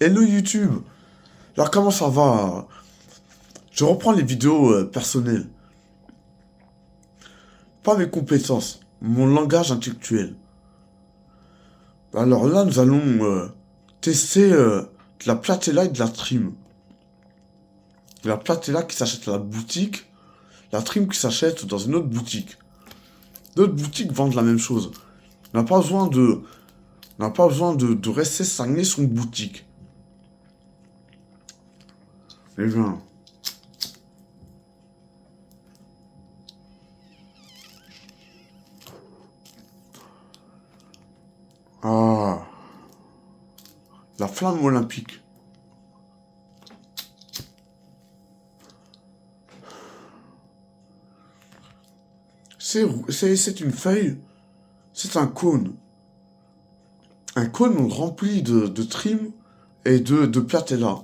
Hello YouTube. Alors comment ça va? Je reprends les vidéos personnelles. Pas mes compétences, mon langage intellectuel. Alors là, nous allons tester de la Platella et de la trim. La Platella qui s'achète à la boutique, la trim qui s'achète dans une autre boutique. D'autres boutiques vendent la même chose. On n'a pas besoin de... On n'a pas besoin de rester stagné sur une boutique. Eh bien... Ah... La flamme olympique. C'est une feuille. C'est un cône. Un cône rempli de trim et de platella.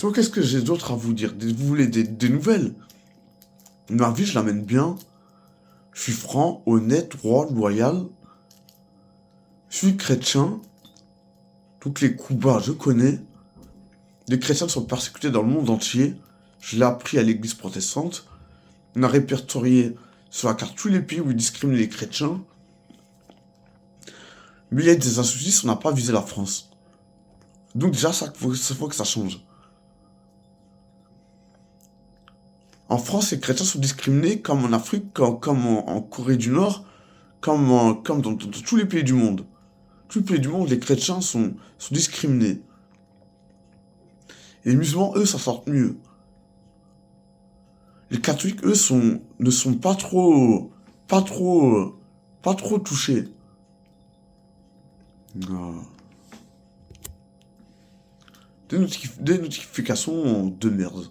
Donc, qu'est-ce que j'ai d'autre à vous dire? Vous voulez des nouvelles? Ma vie, je la mène bien. Je suis franc, honnête, droit, loyal. Je suis chrétien. Donc les coups bas, je connais. Les chrétiens sont persécutés dans le monde entier. Je l'ai appris à l'église protestante. On a répertorié sur la carte tous les pays où ils discriminent les chrétiens. Mais il y a des injustices, on n'a pas visé la France. Donc déjà, ça faut que ça change. En France, les chrétiens sont discriminés comme en Afrique, comme en Corée du Nord, comme dans tous les pays du monde. Tous les pays du monde, les chrétiens sont discriminés. Et les musulmans, eux, s'en sortent mieux. Les catholiques, eux, ne sont pas trop touchés. Des notifications de merde.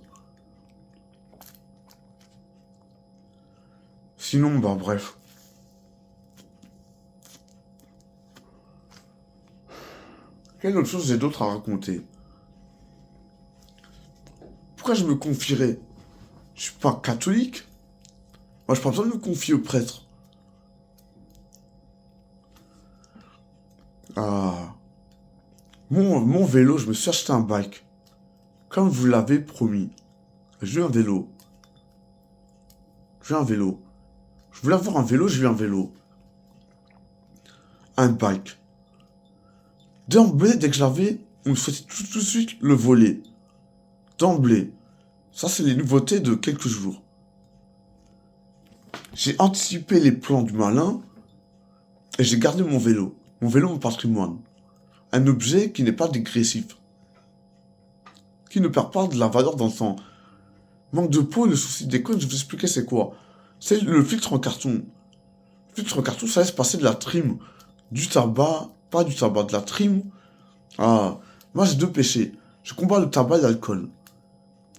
Sinon, bah bref. Quelle autre chose j'ai d'autre à raconter? Pourquoi je me confierais? Je suis pas catholique. Moi, j'ai pas besoin de me confier au prêtre. Ah. Mon vélo, je me suis acheté un bike. Comme vous l'avez promis. J'ai eu un vélo. J'ai eu un vélo. Je voulais avoir un vélo, j'ai eu un vélo. Un bike. D'emblée, dès que je l'avais, on me souhaitait tout de suite le voler. D'emblée. Ça, c'est les nouveautés de quelques jours. J'ai anticipé les plans du malin et j'ai gardé mon vélo. Mon vélo, mon patrimoine. Un objet qui n'est pas dégressif. Qui ne perd pas de la valeur dans le temps. Manque de peau, le souci des coins, je vais vous expliquer c'est quoi. C'est le filtre en carton. Le filtre en carton, ça laisse passer de la trim. Du tabac, pas du tabac, de la trim. Ah, moi j'ai deux péchés. Je combats le tabac et l'alcool.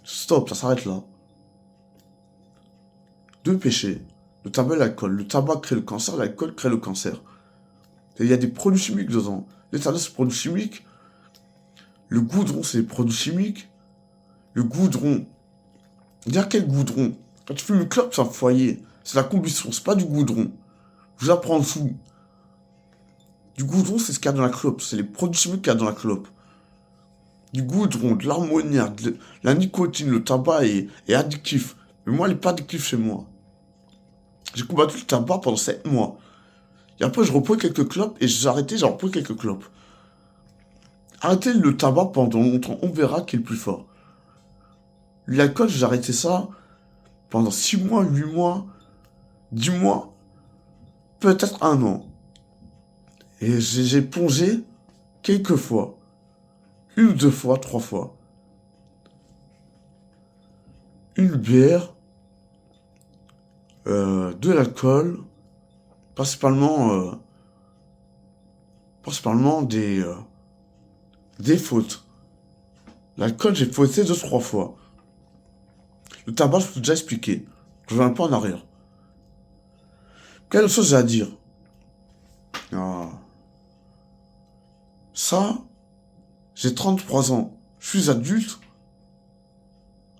Stop, ça s'arrête là. Deux péchés. Le tabac et l'alcool. Le tabac crée le cancer, l'alcool crée le cancer. Et il y a des produits chimiques dedans. L'éthanol, c'est des produits chimiques. Le goudron, c'est des produits chimiques. Le goudron. Dire quel goudron? Quand tu fumes une clope, c'est un foyer. C'est la combustion, c'est pas du goudron. Je vous apprends en dessous. Du goudron, c'est ce qu'il y a dans la clope. C'est les produits chimiques qu'il y a dans la clope. Du goudron, de l'ammoniac, la nicotine, le tabac est addictif. Mais moi, il n'est pas addictif chez moi. J'ai combattu le tabac pendant 7 mois. Et après, je repris quelques clopes et j'ai arrêté, j'ai repris quelques clopes. Arrêtez le tabac pendant longtemps, on verra qui est le plus fort. L'alcool, j'ai arrêté ça pendant 6 mois, 8 mois, 10 mois, peut-être un an. Et j'ai plongé quelques fois. Une ou deux fois, trois fois. Une bière, de l'alcool, principalement, principalement des fautes. L'alcool, j'ai fauté deux, trois fois. Le tabac, je peux déjà expliquer. Je reviens pas en arrière. Quelle chose j'ai à dire? Ah. Ça, j'ai 33 ans. Je suis adulte.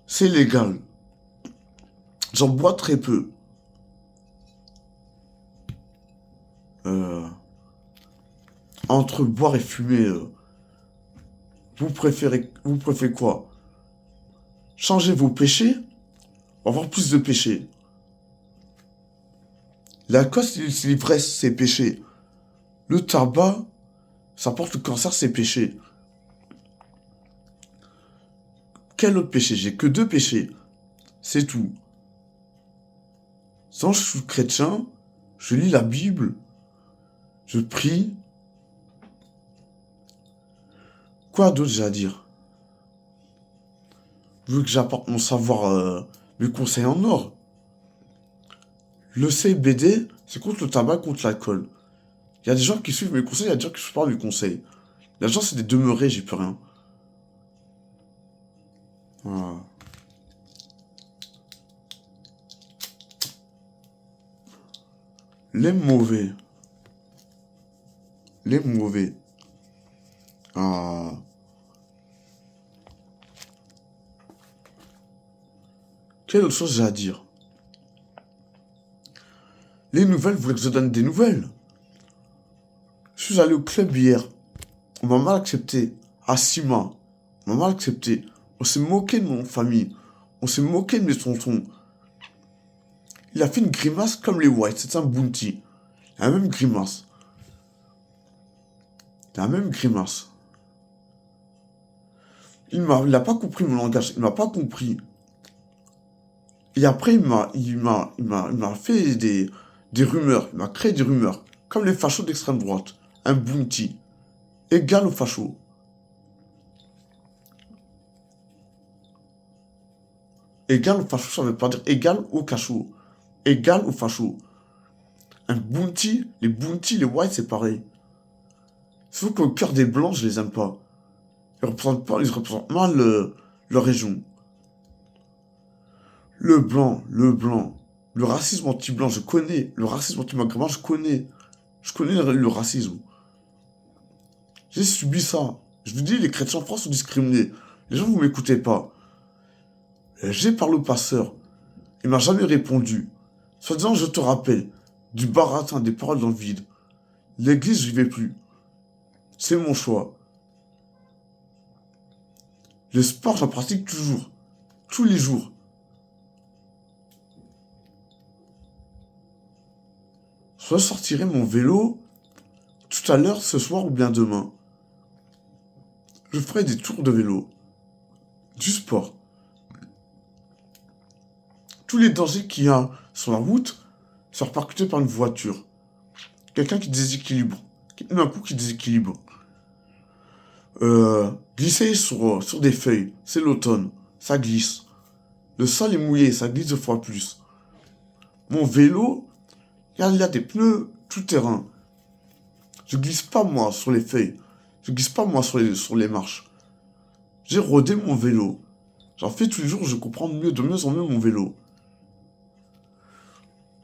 C'est légal. J'en bois très peu. Entre boire et fumer, vous préférez quoi? Changer vos péchés ou avoir plus de péchés? L'alcool, c'est l'ivresse, c'est péché. Le tabac, ça porte le cancer, c'est péché. Quel autre péché? J'ai que deux péchés. C'est tout. Quand je suis chrétien, je lis la Bible, je prie. Quoi d'autre j'ai à dire? Vu que j'apporte mon savoir, mes conseils en or. Le CBD, c'est contre le tabac, contre l'alcool. Il y a des gens qui suivent mes conseils, il y a des gens qui suivent pas mes conseils. Il y a des gens, c'est des demeurés, j'y peux rien. Voilà. Les mauvais. Les mauvais. Ah. Quelle autre chose j'ai à dire? Les nouvelles, vous voulez que je donne des nouvelles? Je suis allé au club hier. On m'a mal accepté. À Sima. On m'a mal accepté. On s'est moqué de mon famille. On s'est moqué de mes tontons. Il a fait une grimace comme les Whites. C'est un bounty. La même grimace. La même grimace. Il a pas compris mon langage. Il m'a pas compris. Et après, il m'a fait des rumeurs. Il m'a créé des rumeurs. Comme les fachos d'extrême droite. Un bounty. Égal aux fachos. Égal aux fachos, ça veut pas dire égal aux cachot. Égal aux fachos. Un bounty, les whites, c'est pareil. Sauf qu'au cœur des blancs, je les aime pas. Ils représentent mal leur région. Le blanc. Le racisme anti-blanc, je connais. Le racisme anti-maghrébin, je connais. Je connais le racisme. J'ai subi ça. Je vous dis, les chrétiens en France sont discriminés. Les gens, vous m'écoutez pas. J'ai parlé au pasteur. Il m'a jamais répondu. Soit disant, je te rappelle, du baratin, des paroles dans le vide. L'église, j'y vais plus. C'est mon choix. Le sport, j'en pratique toujours. Tous les jours. Je sortirai mon vélo tout à l'heure, ce soir ou bien demain. Je ferai des tours de vélo. Du sport. Tous les dangers qu'il y a sur la route sont repercutés par une voiture. Quelqu'un qui déséquilibre. Un coup qui déséquilibre. Glisser sur des feuilles. C'est l'automne. Ça glisse. Le sol est mouillé. Ça glisse 2 fois plus. Mon vélo, il y a des pneus tout terrain. Je glisse pas moi sur les feuilles. Je glisse pas moi sur les marches. J'ai rodé mon vélo. J'en fais tous les jours, je comprends de mieux en mieux mon vélo.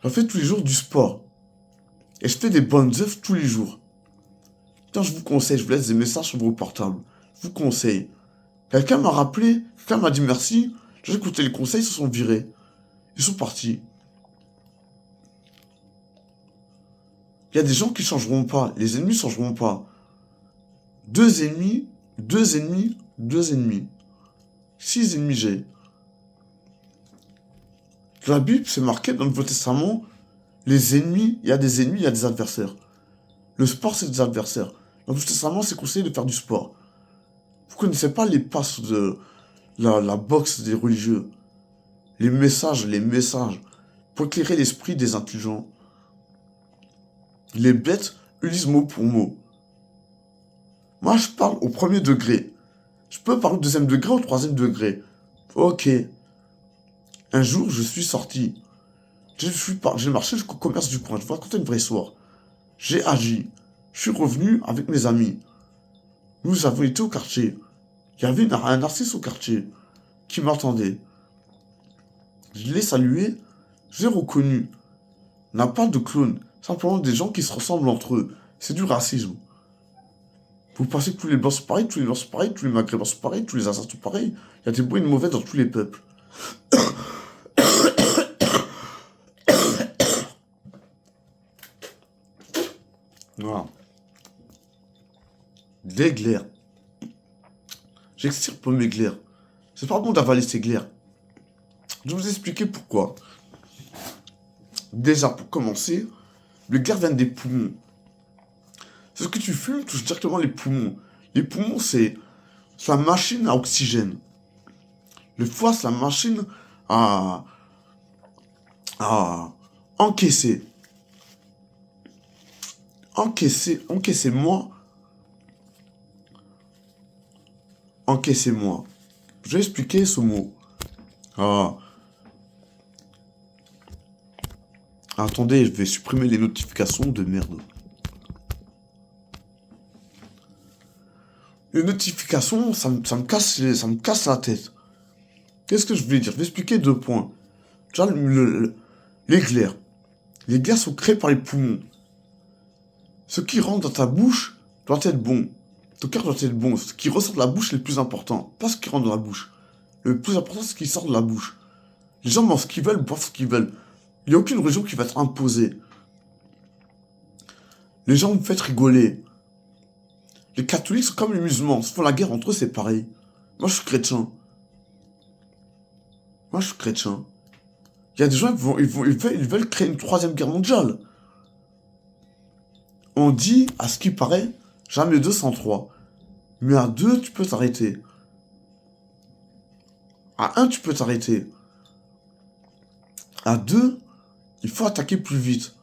J'en fais tous les jours du sport. Et je fais des bonnes œuvres tous les jours. Putain, je vous conseille, je vous laisse des messages sur vos portables. Je vous conseille. Quelqu'un m'a rappelé, quelqu'un m'a dit merci. J'ai écouté les conseils, ils se sont virés. Ils sont partis. Il y a des gens qui changeront pas. Les ennemis changeront pas. 2 ennemis, 2 ennemis, 2 ennemis. 6 ennemis j'ai. Dans la Bible, c'est marqué dans le Nouveau Testament, les ennemis, il y a des ennemis, il y a des adversaires. Le sport, c'est des adversaires. Dans le Nouveau Testament, c'est conseillé de faire du sport. Vous connaissez pas les passes de la boxe des religieux. Les messages. Pour éclairer l'esprit des intelligents. Les bêtes utilisent mot pour mot. Moi, je parle au premier degré. Je peux parler au deuxième degré, au troisième degré. Ok. Un jour, je suis sorti. J'ai marché jusqu'au commerce du coin. Je vous raconter une vraie histoire. J'ai agi. Je suis revenu avec mes amis. Nous avons été au quartier. Il y avait un narcisse au quartier qui m'attendait. Je l'ai salué. Je l'ai reconnu. On n'a pas de clones. Simplement des gens qui se ressemblent entre eux. C'est du racisme. Vous pensez que tous les blancs sont pareils, tous les blancs sont pareils, tous les maghrébins sont pareils, tous les asiates sont pareils. Il y a des bons et des mauvais dans tous les peuples. Voilà. des glaires. J'extirpe mes glaires. C'est pas bon d'avaler ces glaires. Je vais vous expliquer pourquoi. Déjà, pour commencer, les glaires viennent des poumons. Ce que tu fumes touche directement les poumons. Les poumons, c'est la machine à oxygène. Le foie, c'est la machine à encaisser. Encaissez-moi. Encaissez-moi. Je vais expliquer ce mot. Ah. Attendez, je vais supprimer les notifications de merde. Les notifications, ça me casse la tête. Qu'est-ce que je voulais dire? Je vais expliquer 2 points. Déjà, les glaires. Les glaires sont créées par les poumons. Ce qui rentre dans ta bouche doit être bon. Ton cœur doit être bon. Ce qui ressort de la bouche est le plus important. Pas ce qui rentre dans la bouche. Le plus important, c'est ce qui sort de la bouche. Les gens mangent ce qu'ils veulent, boivent ce qu'ils veulent. Il n'y a aucune religion qui va être imposée. Les gens me font rigoler. Les catholiques sont comme les musulmans. Ils se font la guerre entre eux, c'est pareil. Moi, je suis chrétien. Il y a des gens, ils veulent créer une 3e guerre mondiale. On dit, à ce qui paraît, jamais 2 sans 3. Mais à 2, tu peux t'arrêter. À 1, tu peux t'arrêter. À 2, il faut attaquer plus vite.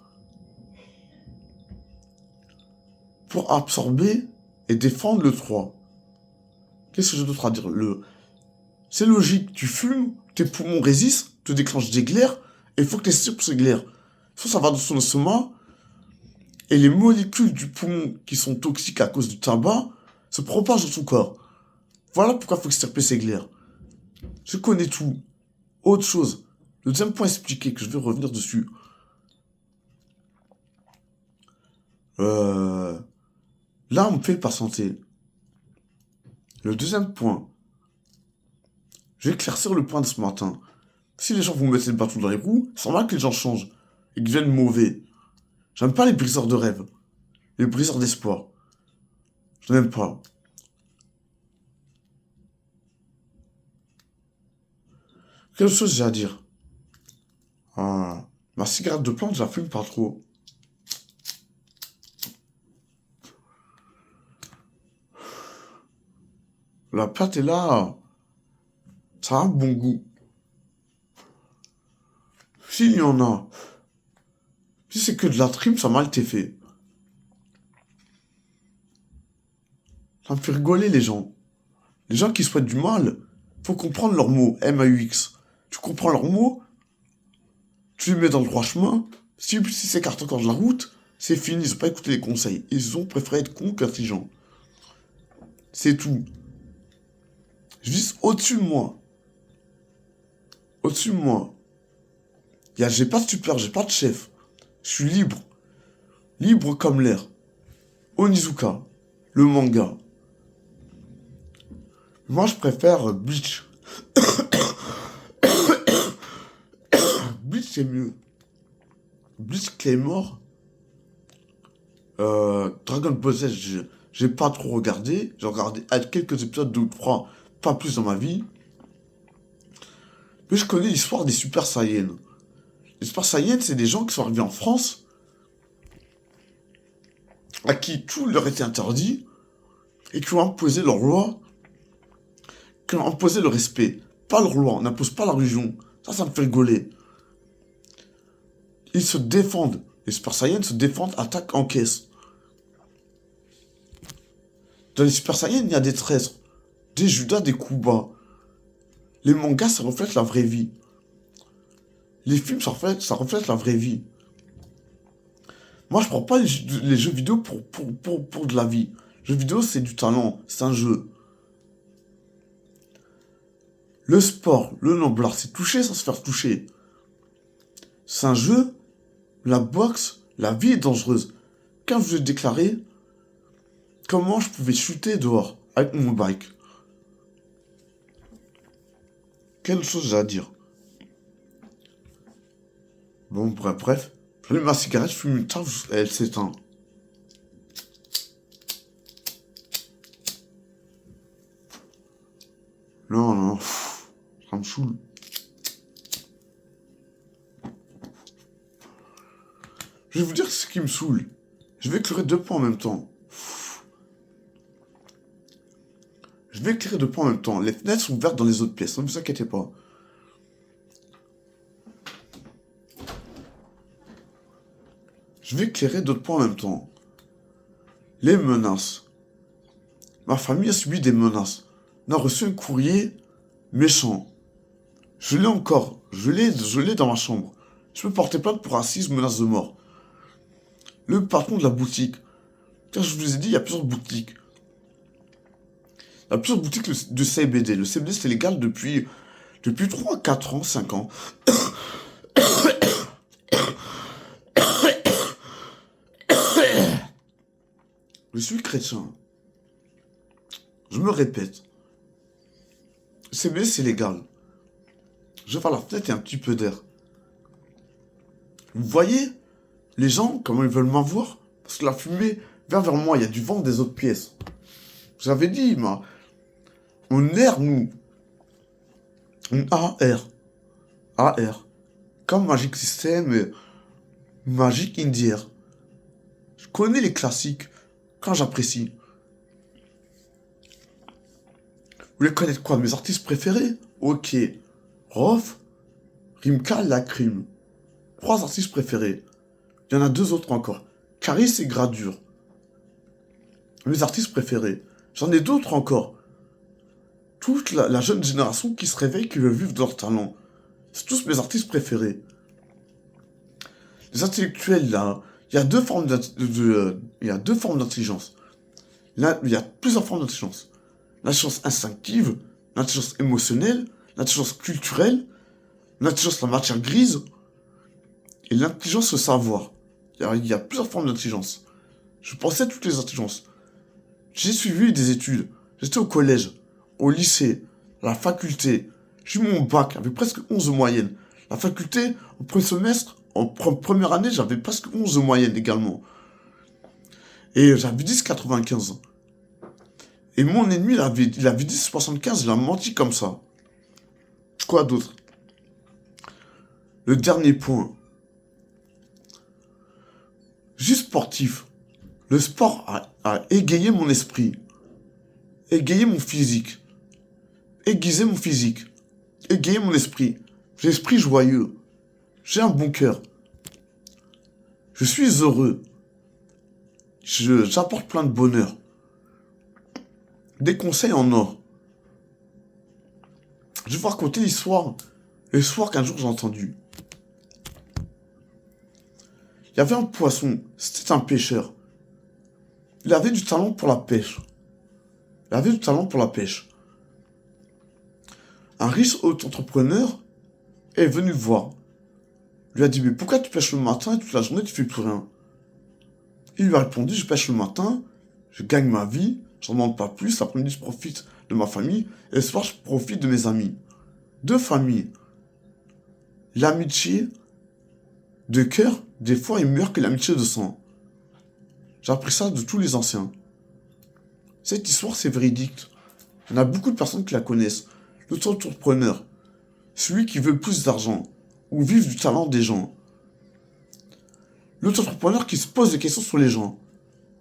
Pour absorber et défendre le 3. Qu'est-ce que j'ai d'autre à dire? C'est logique, tu fumes, tes poumons résistent, te déclenchent des glaires, et il faut que tu estirpes ces glaires. Ça va dans son estomac, et les molécules du poumon qui sont toxiques à cause du tabac se propagent dans ton corps. Voilà pourquoi il faut extirper ces glaires. Je connais tout. Autre chose. Le deuxième point expliqué, que je vais revenir dessus. Là, on me fait le patienter. Le deuxième point. Je vais éclaircir le point de ce matin. Si les gens vont mettre le bâton dans les roues, c'est normal que les gens changent. Et qu'ils deviennent mauvais. J'aime pas les briseurs de rêve. Les briseurs d'espoir. Je n'aime pas. Quelque chose j'ai à dire. Ah, ma cigarette de plante, je la fume pas trop. La plate est là. Ça a un bon goût. S'il y en a. Si c'est que de la trim, ça a mal été fait. Ça me fait rigoler les gens. Les gens qui souhaitent du mal, faut comprendre leurs mots. M-A-U-X. Tu comprends leurs mots, tu les mets dans le droit chemin. Si s'écartent encore de la route, c'est fini, ils ont pas écouté les conseils. Ils ont préféré être cons qu'intelligents. C'est tout. Je vis au-dessus de moi. Au-dessus de moi. J'ai pas de super, j'ai pas de chef. Je suis libre. Libre comme l'air. Onizuka. Le manga. Moi, je préfère Bleach. Bleach, c'est mieux. Bleach Claymore. Dragon Ball Z, j'ai pas trop regardé. J'ai regardé quelques épisodes, 2 ou 3, pas plus dans ma vie. Mais je connais l'histoire des Super Saiyans. Les Super Saiyans, c'est des gens qui sont arrivés en France, à qui tout leur était interdit, et qui ont imposé leur loi, qui ont imposé le respect. Pas leur loi, on n'impose pas la religion. Ça me fait rigoler. Ils se défendent. Les Super Saiyans se défendent, attaquent, encaissent. Dans les Super Saiyans, il y a des traîtres, des Judas, des coups bas. Les mangas, ça reflète la vraie vie. Les films, ça reflète la vraie vie. Moi, je prends pas les jeux vidéo pour de la vie. Les jeux vidéo, c'est du talent, c'est un jeu. Le sport, le noblard, c'est toucher sans se faire toucher. C'est un jeu, la boxe, la vie est dangereuse. Quand je vous ai déclaré comment je pouvais chuter dehors avec mon bike. Quelle chose j'ai à dire. Bon, bref. J'allume ma cigarette, je fume une taf, elle s'éteint. Non, non, ça me saoule. Je vais vous dire ce qui me saoule. Je vais éclairer deux points en même temps. Je vais éclairer deux points en même temps. Les fenêtres sont ouvertes dans les autres pièces, ne vous inquiétez pas. Je vais éclairer d'autres points en même temps. Les menaces. Ma famille a subi des menaces. On a reçu un courrier méchant. Je l'ai encore. Je l'ai dans ma chambre. Je peux porter plainte pour assise menace de mort. Le patron de la boutique. Car je vous ai dit, il y a plusieurs boutiques. Il y a plusieurs boutiques de CBD. Le CBD, c'est légal depuis 3, 4 ans, 5 ans. Je suis chrétien. Je me répète. Le CBD, c'est légal. Je vais voir la fenêtre et un petit peu d'air. Vous voyez les gens, comment ils veulent m'avoir? Parce que la fumée vient vers moi, il y a du vent des autres pièces. J'avais dit, on erre, nous. On AR. AR. Comme Magic System et Magic Indier. Je connais les classiques quand j'apprécie. Vous voulez connaître quoi? Mes artistes préférés? Ok. Rof, Rimka, Lacrim. 3 artistes préférés. Il y en a 2 autres encore. Caris et Gradure. Mes artistes préférés. J'en ai d'autres encore. Toute la jeune génération qui se réveille, qui veut vivre de leur talent. C'est tous mes artistes préférés. Les intellectuels, là, il y a deux formes d'intelligence. Là, il y a plusieurs formes d'intelligence. L'intelligence instinctive, l'intelligence émotionnelle, l'intelligence culturelle, l'intelligence de la matière grise, et l'intelligence au savoir. Il y a plusieurs formes d'intelligence. Je pensais à toutes les intelligences. J'ai suivi des études. J'étais au collège, au lycée, à la faculté. J'ai eu mon bac avec presque 11 de moyenne. La faculté, au premier semestre, en première année, j'avais presque 11 de moyenne également. Et j'avais 10,95. Et mon ennemi, il avait 10,75, il a menti comme ça. Quoi d'autre? Le dernier point. Juste sportif. Le sport a égayé mon esprit. Égayé mon physique. Aiguisé mon physique. Égayé mon esprit. J'ai l'esprit joyeux. J'ai un bon cœur. Je suis heureux. J'apporte plein de bonheur. Des conseils en or. Je vais vous raconter l'histoire qu'un jour j'ai entendu. Il y avait un poisson, c'était un pêcheur. Il avait du talent pour la pêche. Il avait du talent pour la pêche. Un riche entrepreneur est venu le voir. Il lui a dit, mais pourquoi tu pêches le matin et toute la journée tu fais plus rien? Il lui a répondu, je pêche le matin, je gagne ma vie, j'en demande pas plus, l'après-midi je profite de ma famille, et le soir je profite de mes amis. 2 familles. L'amitié de cœur, des fois, est meilleure que l'amitié de sang. J'ai appris ça de tous les anciens. Cette histoire, c'est véridique. Il y en a beaucoup de personnes qui la connaissent. L'auto-entrepreneur, celui qui veut plus d'argent, ou vivre du talent des gens. L'auto-entrepreneur qui se pose des questions sur les gens.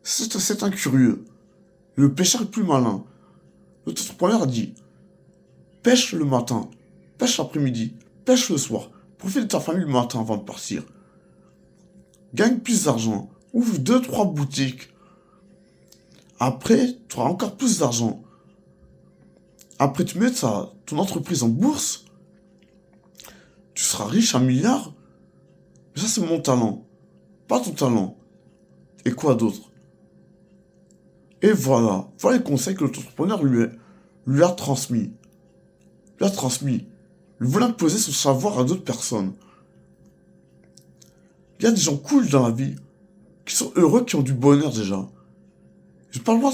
C'est un curieux. Le pêcheur est plus malin. L'auto-entrepreneur dit, pêche le matin, pêche l'après-midi, pêche le soir, profite de ta famille le matin avant de partir. Gagne plus d'argent, ouvre 2-3 boutiques. Après, tu auras encore plus d'argent. Après, tu mets ton entreprise en bourse, tu seras riche, 1 milliard. Mais ça, c'est mon talent, pas ton talent. Et quoi d'autre? Et voilà les conseils que l'entrepreneur lui a transmis. Il voulait imposer son savoir à d'autres personnes. Il y a des gens cool dans la vie, qui sont heureux, qui ont du bonheur déjà. Je parle pas,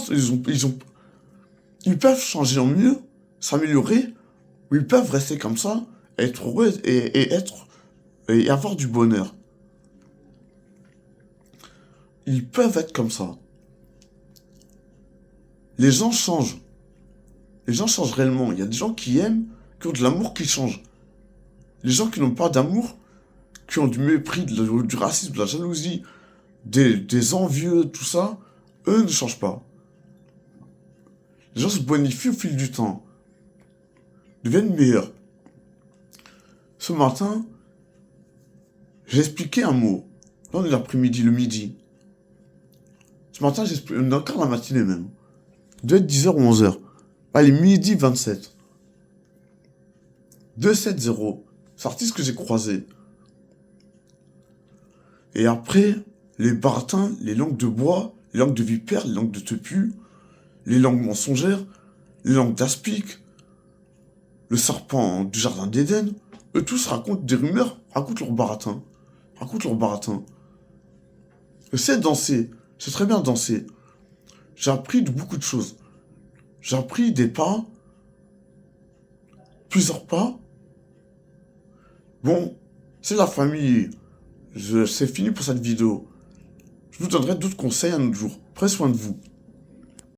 ils peuvent changer en mieux, s'améliorer, ou ils peuvent rester comme ça, être heureux et avoir du bonheur. Ils peuvent être comme ça. Les gens changent. Les gens changent réellement. Il y a des gens qui aiment, qui ont de l'amour, qui changent. Les gens qui n'ont pas d'amour, qui ont du mépris, du racisme, de la jalousie, des envieux, tout ça, eux ne changent pas. Les gens se bonifient au fil du temps, deviennent meilleurs. Ce matin, j'ai expliqué un mot. Là, on est l'après-midi, le midi. Ce matin, on est encore la matinée même. Il doit être 10h ou 11h. Allez, midi 27. 270. C'est l'artiste que j'ai croisé. Et après, les baratins, les langues de bois, les langues de vipère, les langues de tepu, les langues mensongères, les langues d'aspic, le serpent du jardin d'Éden, eux tous racontent des rumeurs, racontent leurs baratins. Racontent leurs baratins. Je sais danser, je sais très bien danser. J'ai appris de beaucoup de choses. J'ai appris des pas, plusieurs pas. Bon, c'est la famille. C'est fini pour cette vidéo. Je vous donnerai d'autres conseils un autre jour. Prenez soin de vous.